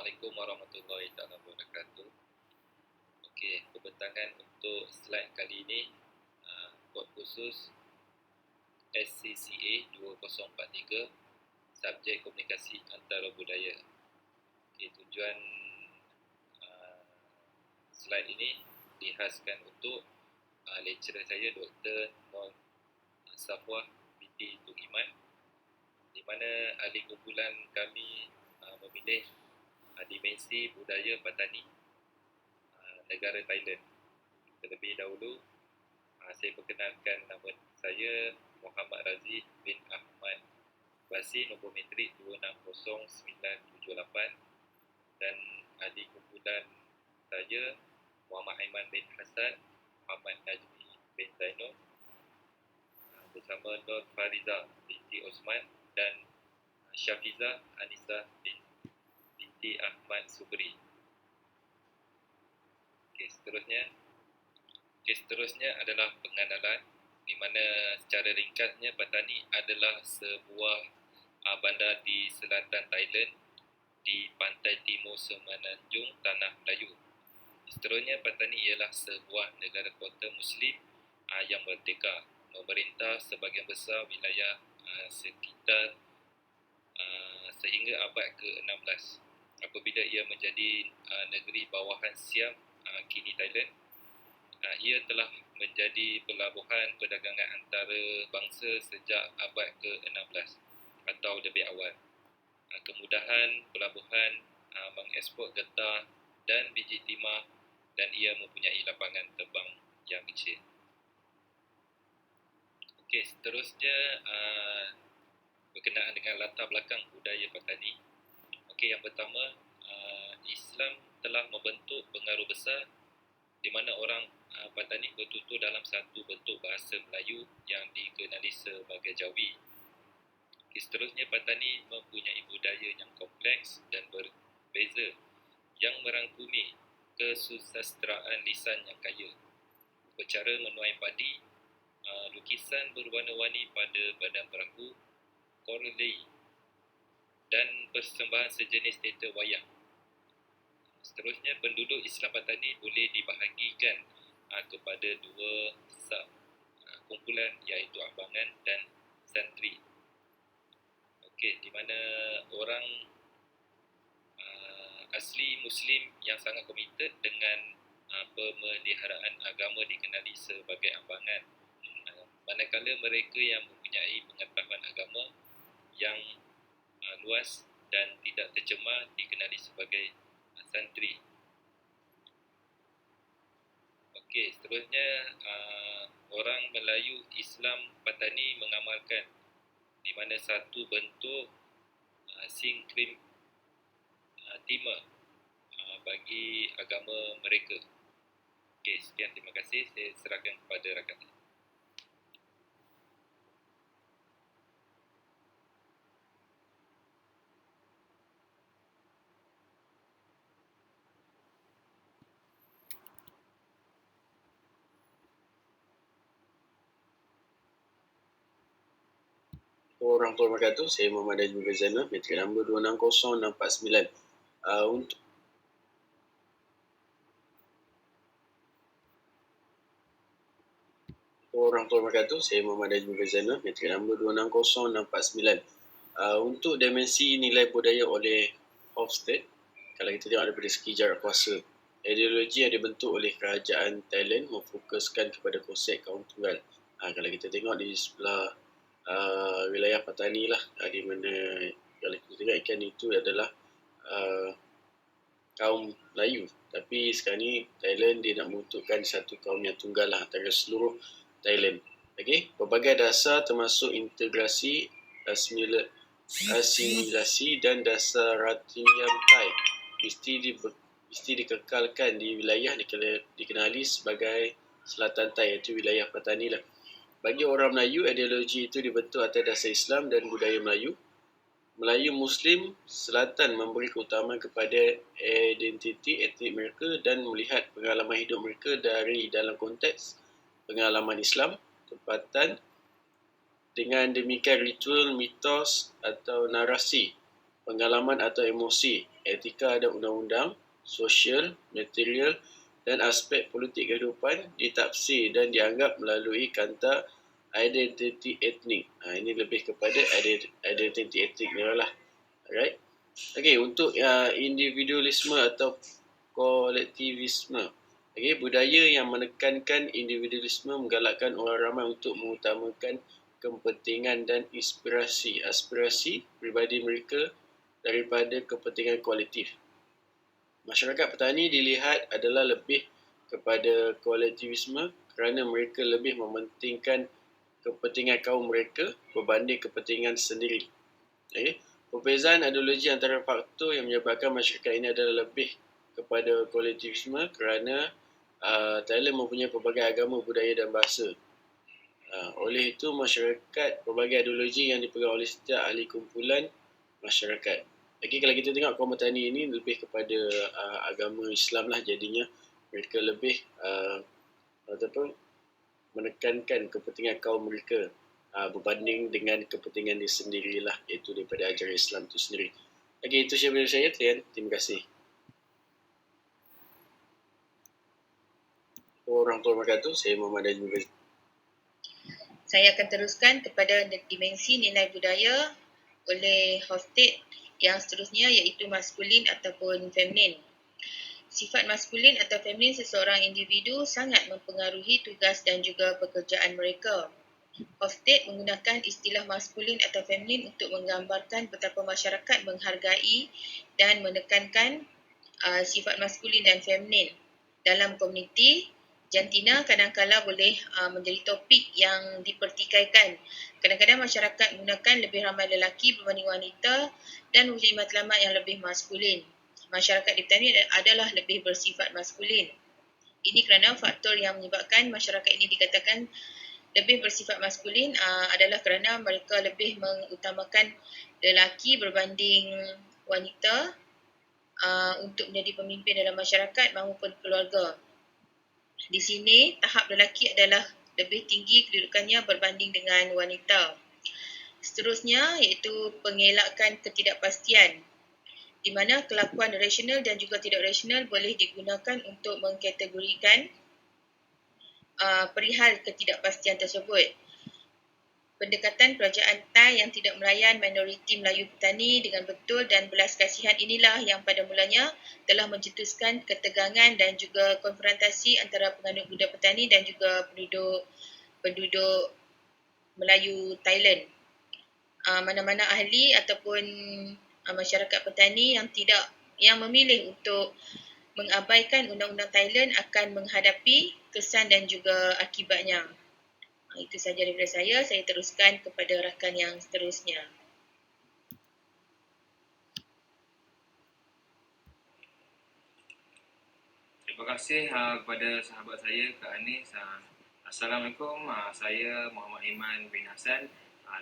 Assalamualaikum warahmatullahi wabarakatuh. Okey, pembentangan untuk slide kali ini kod khusus SCCA 2043, subjek komunikasi antara budaya. Okey, tujuan slide ini dihaskan untuk lecturer saya Dr. Nur Safwah binti Tun Iman, di mana ahli kumpulan kami memilih dimensi budaya Patani negara Thailand. Terlebih dahulu saya perkenalkan nama saya Muhammad Razi bin Ahmad Basi, nombor metrik 260978, dan ahli kumpulan saya Muhammad Aiman bin Hassan Muhammad Najmi bin Zainul bersama Nur Fariza binti Osman dan Syafizah Anissa binti Ahmad Subri. Okey, seterusnya adalah pengenalan, di mana secara ringkasnya Patani adalah sebuah bandar di selatan Thailand di pantai timur semenanjung Tanah Melayu. Seterusnya, Patani ialah sebuah negara kota Muslim yang merdeka, memerintah sebahagian besar wilayah sekitar sehingga abad ke-16, apabila ia menjadi negeri bawahan Siam, kini Thailand. Ia telah menjadi pelabuhan perdagangan antara bangsa sejak abad ke-16 atau lebih awal. Kemudahan pelabuhan mengeksport getah dan biji timah, dan ia mempunyai lapangan terbang yang kecil. Okey, seterusnya berkenaan dengan latar belakang budaya Patani. Okey, yang pertama, Islam telah membentuk pengaruh besar di mana orang Patani bertutur dalam satu bentuk bahasa Melayu yang dikenali sebagai Jawi. Seterusnya, Patani mempunyai budaya yang kompleks dan berbeza yang merangkumi kesusasteraan lisan yang kaya, upacara menuai padi, lukisan berwarna-warni pada badan perahu, korelai, dan persembahan sejenis teater wayang. Seterusnya, penduduk Islam Patani boleh dibahagikan kepada dua kumpulan, iaitu Ambangan dan Santri. Okey, di mana orang asli Muslim yang sangat komited dengan pemeliharaan agama dikenali sebagai Ambangan, manakala mereka yang mempunyai pengetahuan agama yang luas dan tidak tercemar dikenali sebagai Santri. Okey, seterusnya orang Melayu Islam Patani mengamalkan di mana satu bentuk sinkrim timah bagi agama mereka. Okey, sekian, terima kasih. Saya serahkan kepada rakan saya. Warahmatullahi wabarakatuh. Saya Muhammad Najmi bin Zainul, metrik nombor 260649. Untuk Warahmatullahi wabarakatuh. Saya Muhammad Najmi bin Zainul, metrik nombor 260649. Untuk dimensi nilai budaya oleh Hofstede, kalau kita tengok daripada segi jarak kuasa, ideologi yang dibentuk oleh kerajaan Thailand memfokuskan kepada konsep kaum tunggal. Kalau kita tengok di sebelah wilayah Patani lah, di mana kalau kita tengok ikan itu adalah kaum Melayu, tapi sekarang ni Thailand dia nak membentukkan satu kaum yang tunggal lah antara seluruh Thailand. Okey, berbagai dasar termasuk integrasi, asimilasi dan dasar Ratiyam Thai mesti dikekalkan di wilayah dikenali sebagai Selatan Thai, iaitu wilayah Patani lah. Bagi orang Melayu, ideologi itu dibentuk atas dasar Islam dan budaya Melayu. Melayu Muslim Selatan memberi keutamaan kepada identiti etnik mereka dan melihat pengalaman hidup mereka dari dalam konteks pengalaman Islam tempatan. Dengan demikian, ritual, mitos atau narasi, pengalaman atau emosi etika dan undang-undang, sosial, material dan aspek politik kehidupan ditafsir dan dianggap melalui kanta identiti etnik. Ini lebih kepada identiti etnik ni lah. Alright. Okey, untuk individualisme atau kolektivisme. Okey, budaya yang menekankan individualisme menggalakkan orang ramai untuk mengutamakan kepentingan dan aspirasi pribadi mereka daripada kepentingan kolektif. Masyarakat petani dilihat adalah lebih kepada kolektivisme kerana mereka lebih mementingkan kepentingan kaum mereka berbanding kepentingan sendiri. Okay. Perbezaan ideologi antara faktor yang menyebabkan masyarakat ini adalah lebih kepada kolektivisme kerana Thailand mempunyai pelbagai agama, budaya dan bahasa. Oleh itu, masyarakat pelbagai ideologi yang dipegang oleh setiap ahli kumpulan masyarakat. Lagi kalau kita tengok kaum petani ini lebih kepada agama Islam lah, jadinya mereka lebih menekankan kepentingan kaum mereka berbanding dengan kepentingan dia sendirilah, iaitu daripada ajaran Islam itu sendiri. Okey, itu sahaja dari saya, Tian. Terima kasih. Warahmatullahi wabarakatuh. Saya Muhammad Najmi. Saya akan teruskan kepada dimensi nilai budaya oleh Hofstede yang seterusnya, iaitu maskulin ataupun feminin. Sifat maskulin atau feminin seseorang individu sangat mempengaruhi tugas dan juga pekerjaan mereka. Hofstede menggunakan istilah maskulin atau feminin untuk menggambarkan betapa masyarakat menghargai dan menekankan sifat maskulin dan feminin. Dalam komuniti, jantina kadang-kala boleh menjadi topik yang dipertikaikan. Kadang-kadang masyarakat menggunakan lebih ramai lelaki berbanding wanita dan mempunyai matlamat yang lebih maskulin. Masyarakat di petani adalah lebih bersifat maskulin. Ini kerana faktor yang menyebabkan masyarakat ini dikatakan lebih bersifat maskulin adalah kerana mereka lebih mengutamakan lelaki berbanding wanita untuk menjadi pemimpin dalam masyarakat maupun keluarga. Di sini, tahap lelaki adalah lebih tinggi kedudukannya berbanding dengan wanita. Seterusnya, iaitu pengelakkan ketidakpastian, di mana kelakuan rasional dan juga tidak rasional boleh digunakan untuk mengkategorikan perihal ketidakpastian tersebut. Pendekatan kerajaan Thai yang tidak melayan minoriti Melayu petani dengan betul dan belas kasihan inilah yang pada mulanya telah mencetuskan ketegangan dan juga konfrontasi antara penganut budaya petani dan juga penduduk Melayu Thailand. Mana-mana ahli ataupun masyarakat petani yang memilih untuk mengabaikan undang-undang Thailand akan menghadapi kesan dan juga akibatnya. Itu sahaja daripada saya. Saya teruskan kepada rakan yang seterusnya. Terima kasih kepada sahabat saya, Kak Anis. Assalamualaikum, saya Muhammad Iman bin Hassan,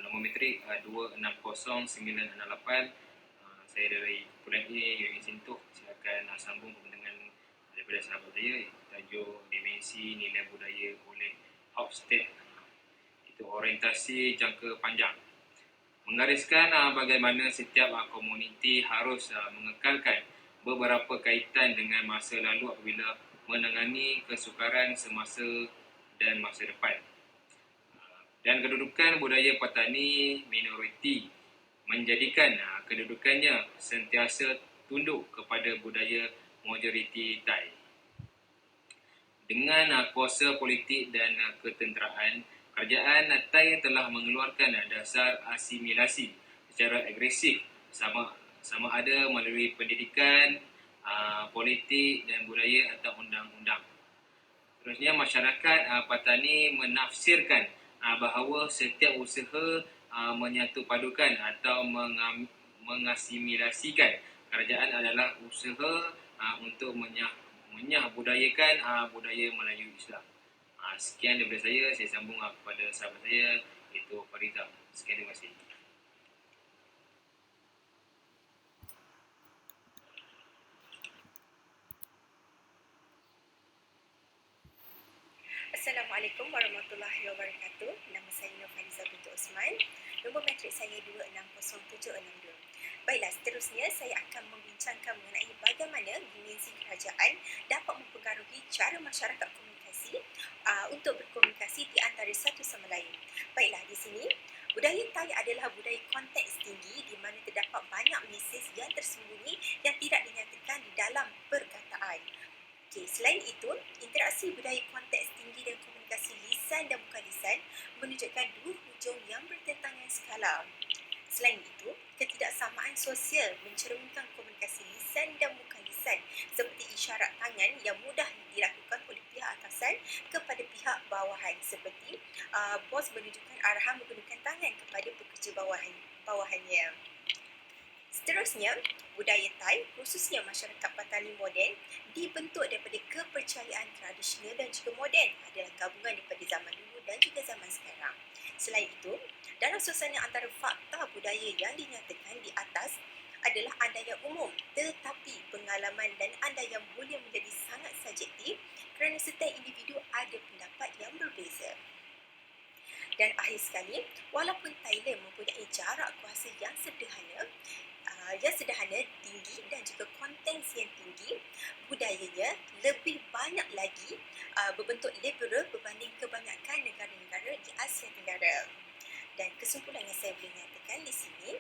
nombor metrik 260968. Saya dari Kumpulan A, Unit Sintuh. Silakan sambung dengan daripada sahabat saya, tajuk dimensi nilai budaya oleh Hofstede. Itu orientasi jangka panjang. Menggariskan bagaimana setiap komuniti harus mengekalkan beberapa kaitan dengan masa lalu apabila menangani kesukaran semasa dan masa depan. Dan kedudukan budaya petani minoriti menjadikan kedudukannya sentiasa tunduk kepada budaya majoriti Thai. Dengan kuasa politik dan ketenteraan, kerajaan Thai telah mengeluarkan dasar asimilasi secara agresif sama ada melalui pendidikan, politik dan budaya atau undang-undang. Terusnya, masyarakat petani menafsirkan bahawa setiap usaha menyatupadukan atau mengasimilasikan kerajaan adalah usaha untuk menyahbudayakan budaya Melayu Islam. Sekian daripada saya sambung kepada sahabat saya, iaitu Farizah. Sekian, terima kasih. Assalamualaikum warahmatullahi wabarakatuh. Nama saya Nur Farizah binti Osman. Nombor matrik saya 260762. Baiklah, seterusnya saya akan membincangkan mengenai bagaimana dimensi kerajaan dapat mempengaruhi cara masyarakat komunikasi untuk berkomunikasi di antara satu sama lain. Baiklah, di sini budaya Thai adalah budaya konteks tinggi di mana terdapat banyak mesej yang tersembunyi yang tidak dinyatakan di dalam perkataan. Okey, selain itu, interaksi budaya konteks tinggi dan komunikasi lisan dan bukan lisan menunjukkan dua hujung yang bertentangan skala. Selain itu, ketidaksamaan sosial mencerminkan komunikasi lisan dan bukan lisan seperti isyarat tangan yang mudah dilakukan oleh pihak atasan kepada pihak bawahan seperti bos menunjukkan arahan menggunakan tangan kepada pekerja bawahannya. Seterusnya, budaya Thai, khususnya masyarakat Patani moden, dibentuk daripada kepercayaan tradisional dan juga moden, adalah gabungan daripada zaman dulu dan juga zaman sekarang. Selain itu, dalam suasana antara fakta budaya yang dinyatakan di atas adalah andaian umum, tetapi pengalaman dan andaian boleh menjadi sangat subjektif kerana setiap individu ada pendapat yang berbeza. Dan akhir sekali, walaupun Thailand mempunyai jarak kuasa yang sederhana, tinggi dan juga konteks yang tinggi, budayanya lebih banyak lagi berbentuk liberal berbanding kebanyakan negara-negara di Asia Tenggara. Dan kesimpulan yang saya boleh nyatakan di sini,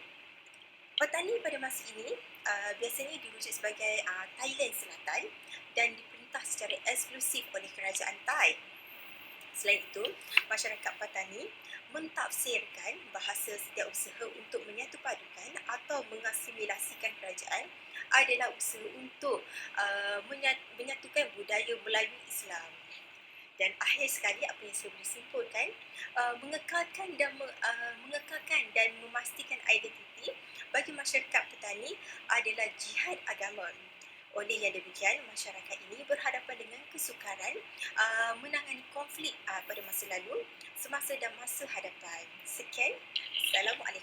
petani pada masa ini biasanya dirujuk sebagai Thailand Selatan dan diperintah secara eksklusif oleh kerajaan Thai. Selain itu, masyarakat Patani mentafsirkan bahasa setiausaha untuk menyatupadukan atau mengasimilasikan kerajaan adalah usaha untuk menyatukan budaya Melayu Islam. Dan akhir sekali, apa yang saya boleh simpulkan, mengekalkan dan memastikan identiti bagi masyarakat petani adalah jihad agama. Oleh yang demikian, masyarakat ini berhadapan dengan kesukaran menangani konflik pada masa lalu, semasa dan masa hadapan. Sekian. Assalamualaikum.